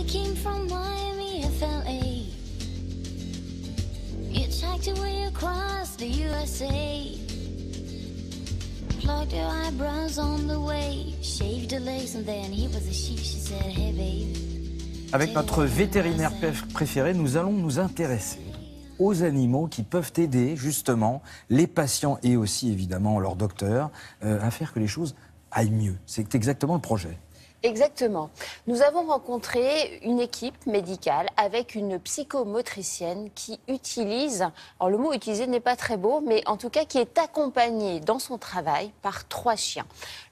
came from Miami, FLA. You checked your way across the USA. Plucked your eyebrows on the way. Shaved the lace and then he was a sheep. She said, hey babe. Avec notre vétérinaire préféré, nous allons nous intéresser aux animaux qui peuvent aider justement les patients et aussi évidemment leurs docteurs à faire que les choses aillent mieux. C'est exactement le projet. Exactement. Nous avons rencontré une équipe médicale avec une psychomotricienne qui utilise, alors le mot utilisé n'est pas très beau, mais en tout cas qui est accompagnée dans son travail par 3 chiens.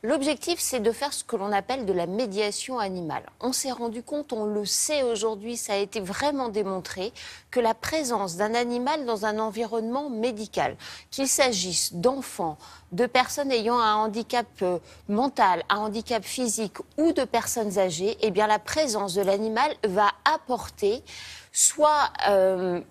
L'objectif, c'est de faire ce que l'on appelle de la médiation animale. On s'est rendu compte, on le sait aujourd'hui, ça a été vraiment démontré, que la présence d'un animal dans un environnement médical, qu'il s'agisse d'enfants, de personnes ayant un handicap mental, un handicap physique ou de personnes âgées, eh bien la présence de l'animal va apporter soit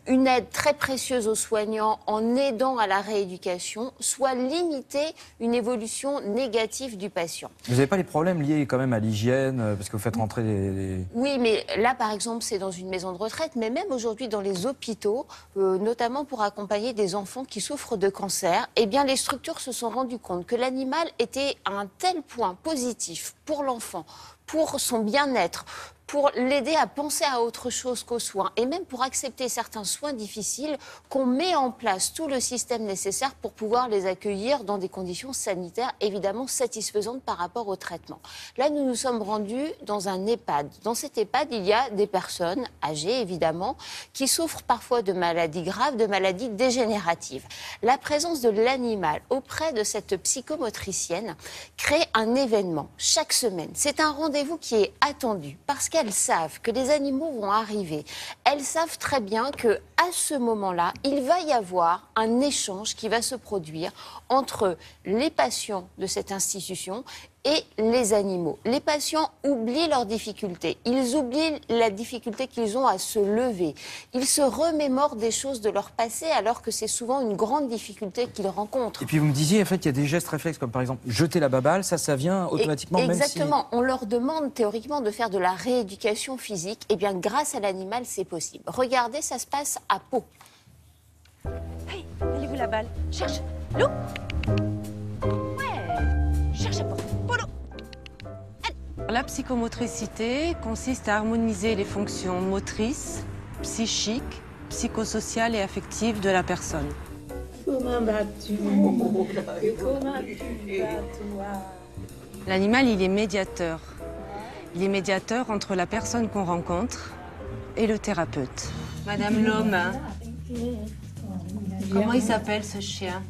une aide très précieuse aux soignants en aidant à la rééducation, soit limiter une évolution négative du patient. Vous n'avez pas les problèmes liés quand même à l'hygiène, parce que vous faites rentrer les... Oui, mais là, par exemple, c'est dans une maison de retraite, mais même aujourd'hui dans les hôpitaux, notamment pour accompagner des enfants qui souffrent de cancer, eh bien, les structures se sont rendues compte que l'animal était à un tel point positif pour l'enfant, pour son bien-être, pour l'aider à penser à autre chose qu'aux soins et même pour accepter certains soins difficiles, qu'on met en place tout le système nécessaire pour pouvoir les accueillir dans des conditions sanitaires évidemment satisfaisantes par rapport au traitement. Là, nous nous sommes rendus dans un EHPAD. Dans cet EHPAD, il y a des personnes âgées évidemment qui souffrent parfois de maladies graves, de maladies dégénératives. La présence de l'animal auprès de cette psychomotricienne crée un événement chaque semaine. C'est un rendez-vous qui est attendu parce qu'elles savent que les animaux vont arriver. Elles savent très bien que à ce moment-là, il va y avoir un échange qui va se produire entre les patients de cette institution et les animaux. Les patients oublient leurs difficultés. Ils oublient la difficulté qu'ils ont à se lever. Ils se remémorent des choses de leur passé alors que c'est souvent une grande difficulté qu'ils rencontrent. Et puis vous me disiez, en fait, il y a des gestes réflexes comme par exemple jeter la baballe, ça vient automatiquement. Exactement. Même si... On leur demande théoriquement de faire de la rééducation physique. Eh bien, grâce à l'animal, c'est possible. Regardez, ça se passe à Pau. Hey, allez vous la balle. Cherche. Lou. Ouais. Cherche à Pau. Polo. La psychomotricité consiste à harmoniser les fonctions motrices, psychiques, psychosociales et affectives de la personne. Comment vas-tu? Comment tu vas, toi? L'animal, il est médiateur. Il est médiateur entre la personne qu'on rencontre et le thérapeute. Madame l'homme, comment il s'appelle ce chien?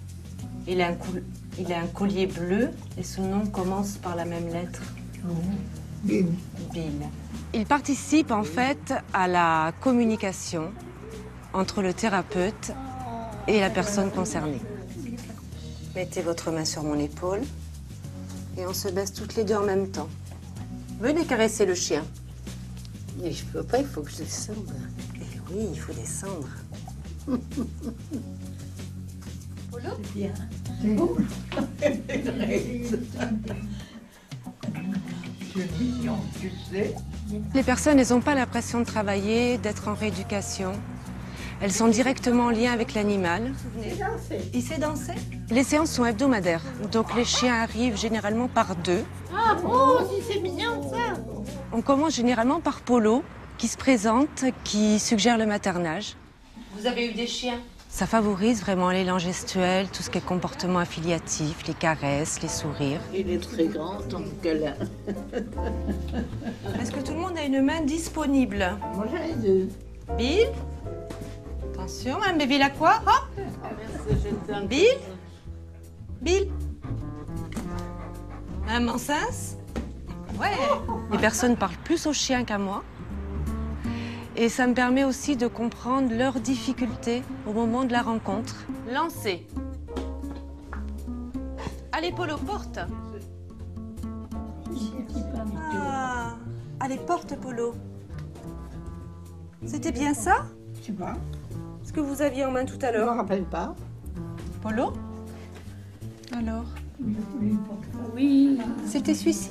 Il a un collier bleu et son nom commence par la même lettre. Bill. Bill. Il participe en fait à la communication entre le thérapeute et la personne concernée. Mettez votre main sur mon épaule et on se baisse toutes les deux en même temps. Venez caresser le chien. Mais je peux pas, il faut que je descende. Eh oui, il faut descendre. Polo? C'est bien. C'est beau. Tu sais. Les personnes, elles n'ont pas l'impression de travailler, d'être en rééducation. Elles sont directement en lien avec l'animal. Il sait danser. Les séances sont hebdomadaires, donc les chiens arrivent généralement par 2. Ah bon, c'est mignon ça. On commence généralement par Polo, qui se présente, qui suggère le maternage. Vous avez eu des chiens? Ça favorise vraiment l'élan gestuel, tout ce qui est comportement affiliatif, les caresses, les sourires. Il est très grand, ton câlin. Est-ce que tout le monde a une main disponible? Moi j'en ai 2. Bill? Attention, un bébé à quoi? Hop! Bill? Bill? Maman Sens? Ouais. Les personnes parlent plus aux chiens qu'à moi. Et ça me permet aussi de comprendre leurs difficultés au moment de la rencontre. Lancez. Allez, Polo, porte. Ah. Allez, porte, Polo. C'était bien ça? Je sais pas. Ce que vous aviez en main tout à Je me l'heure. rappelle pas. Polo? Alors? Oui. C'était celui-ci?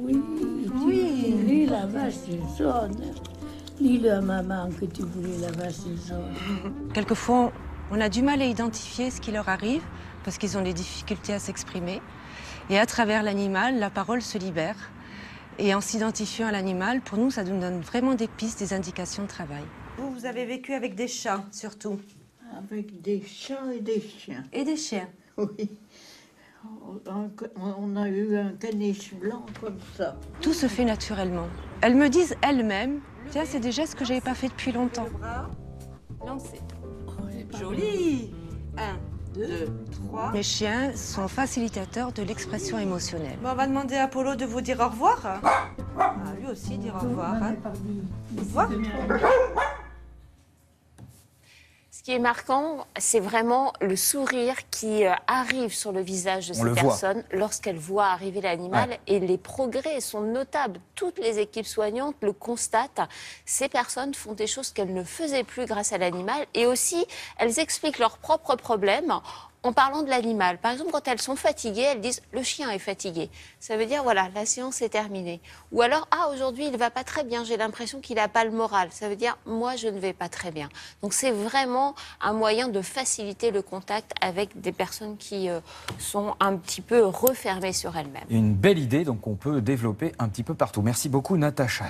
Oui. Oui. Oui, la vache, c'est jaune. Dis-le à maman que tu voulais la vache jaune. Quelquefois, on a du mal à identifier ce qui leur arrive parce qu'ils ont des difficultés à s'exprimer. Et à travers l'animal, la parole se libère. Et en s'identifiant à l'animal, pour nous, ça nous donne vraiment des pistes, des indications de travail. Vous avez vécu avec des chats, surtout. Avec des chats et des chiens. Et des chiens. Oui. On a eu un caniche blanc comme ça. Tout se fait naturellement. Elles me disent elles-mêmes, tiens, c'est des gestes que je n'avais pas fait depuis longtemps. Le bras, lancé. Joli. 1, 2, 3. Mes chiens sont facilitateurs de l'expression émotionnelle. Bon, on va demander à Apollo de vous dire au revoir. Ah, lui aussi dire au revoir. Hein. Au revoir. Ce qui est marquant, c'est vraiment le sourire qui arrive sur le visage de ces personnes lorsqu'elles voient arriver l'animal. Ouais. Et les progrès sont notables. Toutes les équipes soignantes le constatent. Ces personnes font des choses qu'elles ne faisaient plus grâce à l'animal. Et aussi, elles expliquent leurs propres problèmes en parlant de l'animal. Par exemple, quand elles sont fatiguées, elles disent « le chien est fatigué ». Ça veut dire, voilà, la séance est terminée. Ou alors « ah, aujourd'hui, il ne va pas très bien, j'ai l'impression qu'il n'a pas le moral ». Ça veut dire « moi, je ne vais pas très bien ». Donc, c'est vraiment un moyen de faciliter le contact avec des personnes qui sont un petit peu refermées sur elles-mêmes. Une belle idée, donc on peut développer un petit peu partout. Merci beaucoup, Natacha.